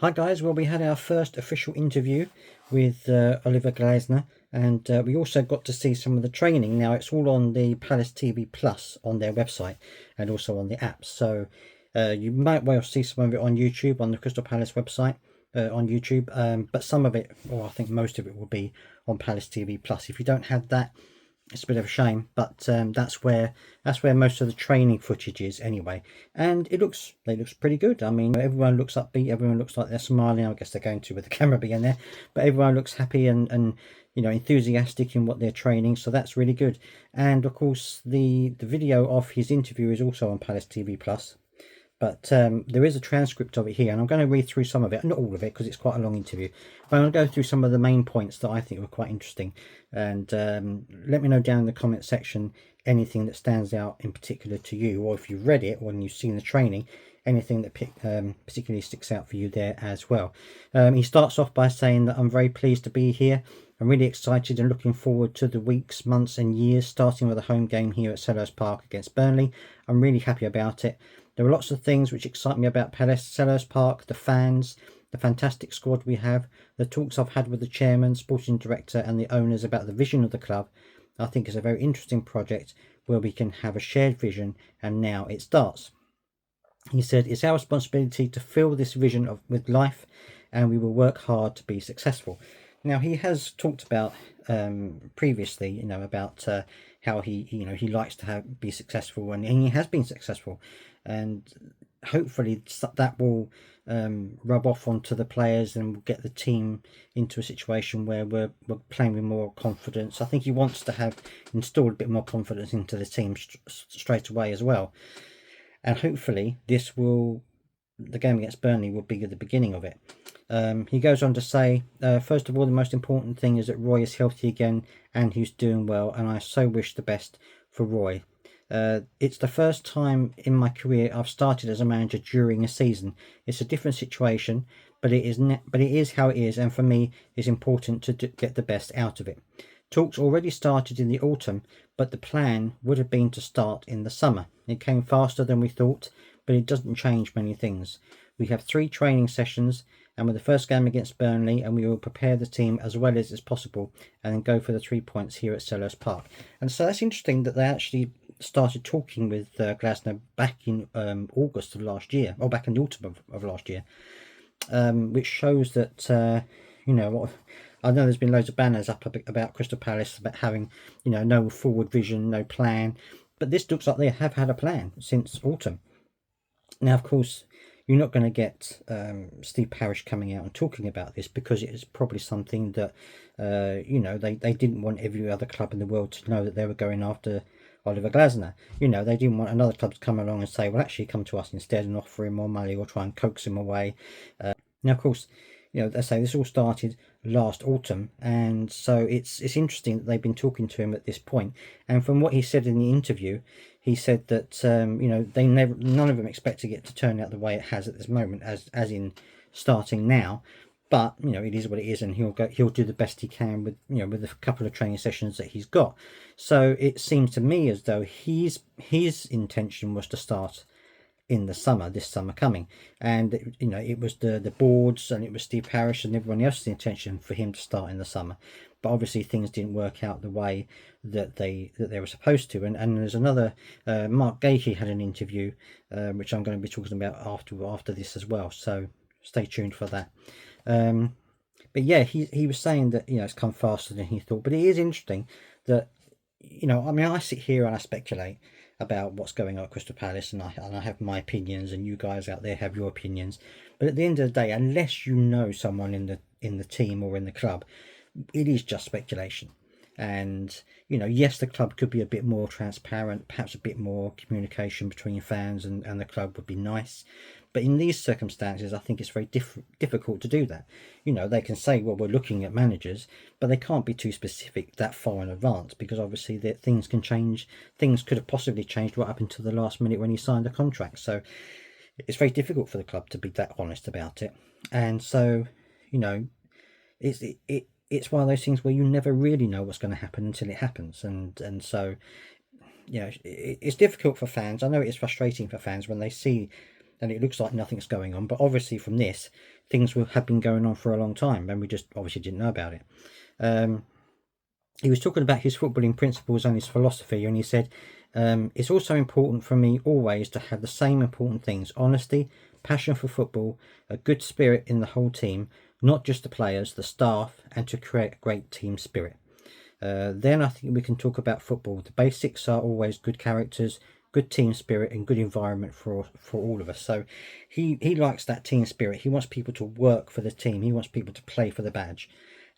Hi guys, well we had our first official interview with Oliver Glasner, and we also got to see some of the training. Now it's all on the Palace TV Plus on their website and also on the apps, so you might well see some of it on YouTube on the Crystal Palace website on YouTube, but some of it, or I think most of it, will be on Palace TV Plus. If you don't have that, it's a bit of a shame, but that's where most of the training footage is anyway, and it looks pretty good. I mean, everyone looks upbeat, everyone looks like they're smiling. I guess they're going to with the camera being there, but everyone looks happy and enthusiastic in what they're training, so that's really good. And of course the video of his interview is also on Palace TV Plus, but there is a transcript of it here, and I'm going to read through some of it, not all of it because it's quite a long interview, but I'm going to go through some of the main points that I think were quite interesting. And let me know down in the comment section anything that stands out in particular to you, or if you've read it or you've seen the training, anything that particularly sticks out for you there as well. He starts off by saying that I'm very pleased to be here. I'm really excited and looking forward to the weeks, months and years, starting with a home game here at Selhurst Park against Burnley. I'm really happy about it. There are lots of things which excite me about Palace, Selhurst Park, the fans, the fantastic squad we have, the talks I've had with the chairman, sporting director and the owners about the vision of the club. I think it's a very interesting project where we can have a shared vision, and now it starts. He said, it's our responsibility to fill this vision with life, and we will work hard to be successful. Now, he has talked about previously, about how he likes to be successful, and he has been successful, and hopefully that will rub off onto the players and will get the team into a situation where we're playing with more confidence. I think he wants to have installed a bit more confidence into the team straight away as well, and hopefully the game against Burnley will be the beginning of it. He goes on to say, first of all, the most important thing is that Roy is healthy again and he's doing well, and I so wish the best for Roy. It's the first time in my career I've started as a manager during a season. It's a different situation, but it is how it is, and for me it's important to get the best out of it. Talks already started in the autumn, but the plan would have been to start in the summer. It came faster than we thought, but it doesn't change many things. We have 3 training sessions, and with the first game against Burnley, and we will prepare the team as well as is possible and then go for the 3 points here at Selhurst Park. And so that's interesting that they actually started talking with Glasner back in August of last year, or back in the autumn of last year, which shows that I know there's been loads of banners up about Crystal Palace about having no forward vision, no plan, but this looks like they have had a plan since autumn. Now, of course, you're not going to get Steve Parish coming out and talking about this, because it is probably something that they didn't want every other club in the world to know that they were going after Oliver Glasner. They didn't want another club to come along and say, well, actually come to us instead and offer him more money or try and coax him away. Now, of course, they say this all started last autumn, and so it's interesting that they've been talking to him at this point. And from what he said in the interview, he said that none of them expecting it to turn out the way it has at this moment, as in starting now. But it is what it is, and he'll do the best he can with with a couple of training sessions that he's got. So it seems to me as though his intention was to start in the summer, this summer coming, and it was the boards and it was Steve Parish and everyone else's intention for him to start in the summer. But obviously things didn't work out the way that they were supposed to. And there's another Mark Gahey had an interview which I'm going to be talking about after this as well, so stay tuned for that. But yeah, he was saying that it's come faster than he thought. But it is interesting that I mean, I sit here and I speculate about what's going on at Crystal Palace, and I have my opinions, and you guys out there have your opinions. But at the end of the day, unless you know someone in the team or in the club, it is just speculation. And yes, the club could be a bit more transparent, perhaps a bit more communication between fans and the club would be nice. But in these circumstances, I think it's very difficult to do that. They can say, well, we're looking at managers, but they can't be too specific that far in advance, because obviously things can change. Things could have possibly changed right up until the last minute when he signed the contract. So it's very difficult for the club to be that honest about it. And so, it's one of those things where you never really know what's going to happen until it happens. And so, it's difficult for fans. I know it is frustrating for fans when they see and it looks like nothing's going on, but obviously from this things have been going on for a long time, and we just obviously didn't know about it. He was talking about his footballing principles and his philosophy, and he said, it's also important for me always to have the same important things: honesty, passion for football, a good spirit in the whole team, not just the players, the staff, and to create a great team spirit. Then I think we can talk about football. The basics are always good characters, good team spirit, and good environment for all of us. So he likes that team spirit. He wants people to work for the team. He wants people to play for the badge.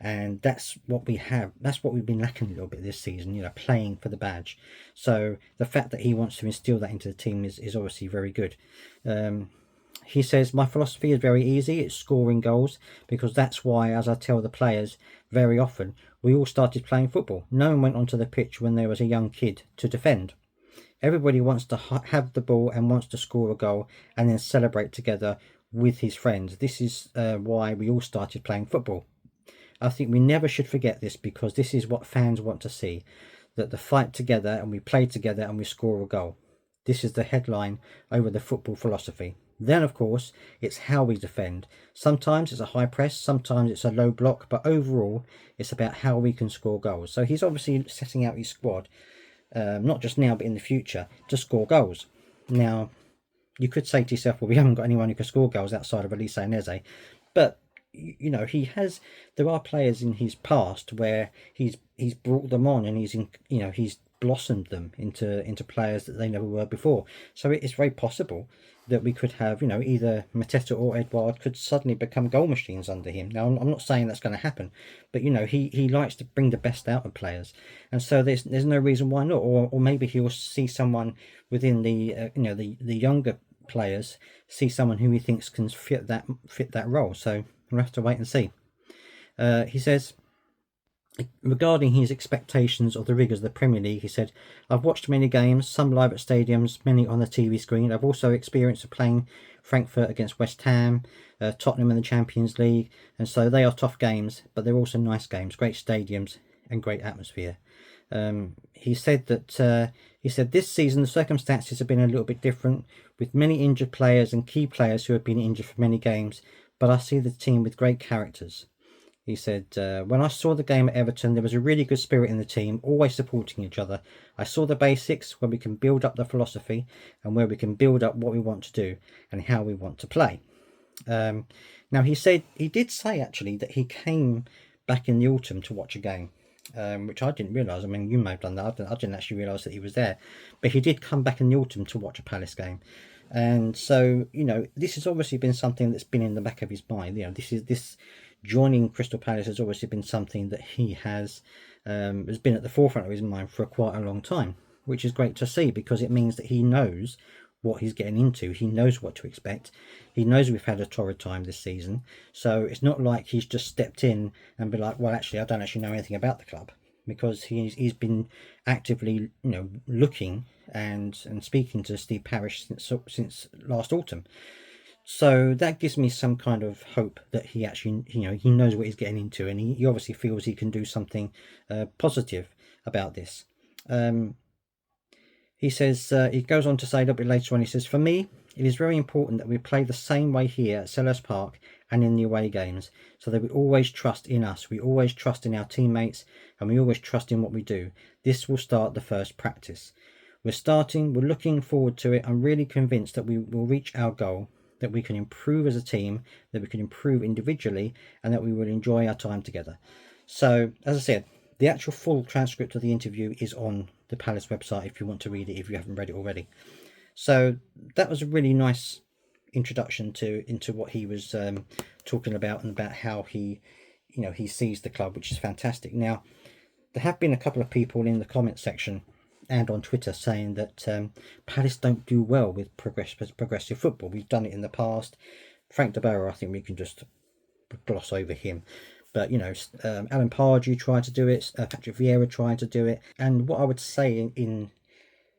And that's what we have. That's what we've been lacking a little bit this season, you know, playing for the badge. So the fact that he wants to instill that into the team is obviously very good. He says, my philosophy is very easy. It's scoring goals, because that's why, as I tell the players very often, we all started playing football. No one went onto the pitch when there was a young kid to defend. Everybody wants to have the ball and wants to score a goal and then celebrate together with his friends. This is why we all started playing football. I think we never should forget this, because this is what fans want to see, that the fight together and we play together and we score a goal. This is the headline over the football philosophy. Then, of course, it's how we defend. Sometimes it's a high press, sometimes it's a low block, but overall, it's about how we can score goals. So he's obviously setting out his squad, not just now, but in the future, to score goals. Now, you could say to yourself, well, we haven't got anyone who can score goals outside of Elise and Eze, but you know, there are players in his past where he's brought them on, and he's blossomed them into players that they never were before. So it's very possible that we could have, you know, either Mateta or Edouard could suddenly become goal machines under him. Now, I'm not saying that's going to happen, but you know, he likes to bring the best out of players, and so there's no reason why not. Or maybe he'll see someone within the the younger players, see someone who he thinks can fit that role. So we'll have to wait and see. He says, regarding his expectations of the rigours of the Premier League, he said, I've watched many games, some live at stadiums, many on the TV screen. I've also experienced playing Frankfurt against West Ham, Tottenham in the Champions League, and so they are tough games, but they're also nice games, great stadiums and great atmosphere. He said this season the circumstances have been a little bit different, with many injured players and key players who have been injured for many games, but I see the team with great characters. He said, when I saw the game at Everton, there was a really good spirit in the team, always supporting each other. I saw the basics, where we can build up the philosophy and where we can build up what we want to do and how we want to play. Now, he did say actually that he came back in the autumn to watch a game, which I didn't realise. I mean, you may have done that. I didn't actually realise that he was there. But he did come back in the autumn to watch a Palace game. And so, you know, this has obviously been something that's been in the back of his mind. You know, this joining Crystal Palace has obviously been something that he has been at the forefront of his mind for quite a long time, which is great to see, because it means that he knows what he's getting into. He knows what to expect. He knows we've had a torrid time this season, so it's not like he's just stepped in and be like, well, actually, I don't actually know anything about the club, because he's been actively, you know, looking and speaking to Steve Parish since last autumn. So that gives me some kind of hope that he actually, you know, he knows what he's getting into, and he obviously feels he can do something positive about this. He says, he goes on to say a little bit later on, he says, for me, it is very important that we play the same way here at Selhurst Park and in the away games, so that we always trust in us, we always trust in our teammates, and we always trust in what we do. This will start the first practice. We're looking forward to it. I'm really convinced that we will reach our goal, that we can improve as a team, that we can improve individually, and that we will enjoy our time together. So, as I said, the actual full transcript of the interview is on the Palace website if you want to read it, if you haven't read it already. So that was a really nice introduction into what he was talking about, and about how he sees the club, which is fantastic. Now, there have been a couple of people in the comment section and on Twitter saying that Palace don't do well with progressive football. We've done it in the past. Frank de Boer, I think we can just gloss over him. But, you know, Alan Pardew tried to do it. Patrick Vieira tried to do it. And what I would say in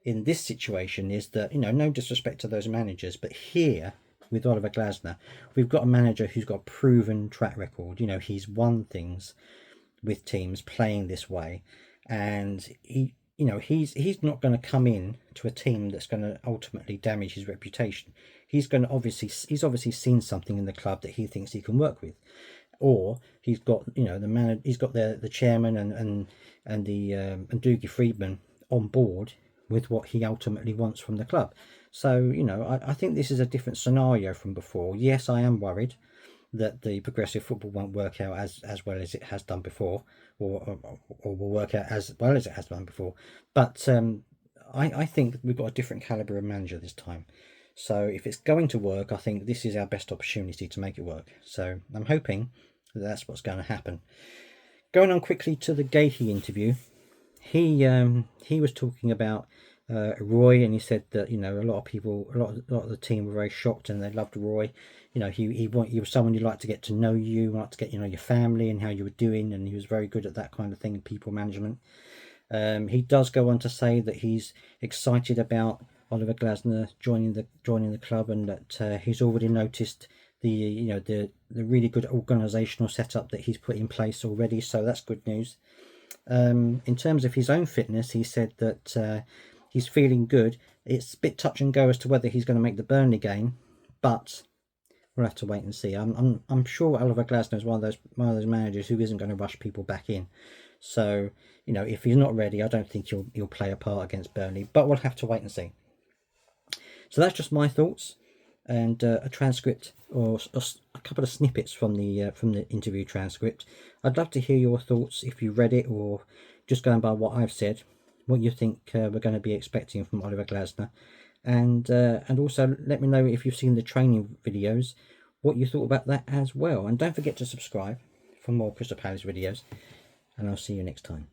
this situation is that, you know, no disrespect to those managers, but here with Oliver Glasner, we've got a manager who's got a proven track record. You know, he's won things with teams playing this way, and he's not going to come in to a team that's going to ultimately damage his reputation. he's obviously seen something in the club that he thinks he can work with, or he's got, you know, he's got the chairman and Doogie Friedman on board with what he ultimately wants from the club. So, you know, I think this is a different scenario from before. Yes, I am worried that the progressive football won't work out as well as it has done before, or will work out as well as it has done before. But I think we've got a different caliber of manager this time. So if it's going to work, I think this is our best opportunity to make it work. So I'm hoping that that's what's going to happen. Going on quickly to the Gahey interview, he was talking about Roy, and he said that, you know, a lot of the team were very shocked and they loved Roy. You know, he was someone who liked to get to know you, liked to get, you know, your family and how you were doing, and he was very good at that kind of thing, people management. He does go on to say that he's excited about Oliver Glasner joining the club, and that he's already noticed the really good organisational setup that he's put in place already. So that's good news. In terms of his own fitness, he said that he's feeling good. It's a bit touch and go as to whether he's going to make the Burnley game, but we'll have to wait and see. I'm sure Oliver Glasner is one of those managers who isn't going to rush people back in. So, you know, if he's not ready, I don't think he'll play a part against Burnley. But we'll have to wait and see. So that's just my thoughts, and a transcript, or a couple of snippets from the interview transcript. I'd love to hear your thoughts if you read it, or just going by what I've said, what you think we're going to be expecting from Oliver Glasner. And also let me know if you've seen the training videos, what you thought about that as well. And don't forget to subscribe for more Crystal Palace videos, and I'll see you next time.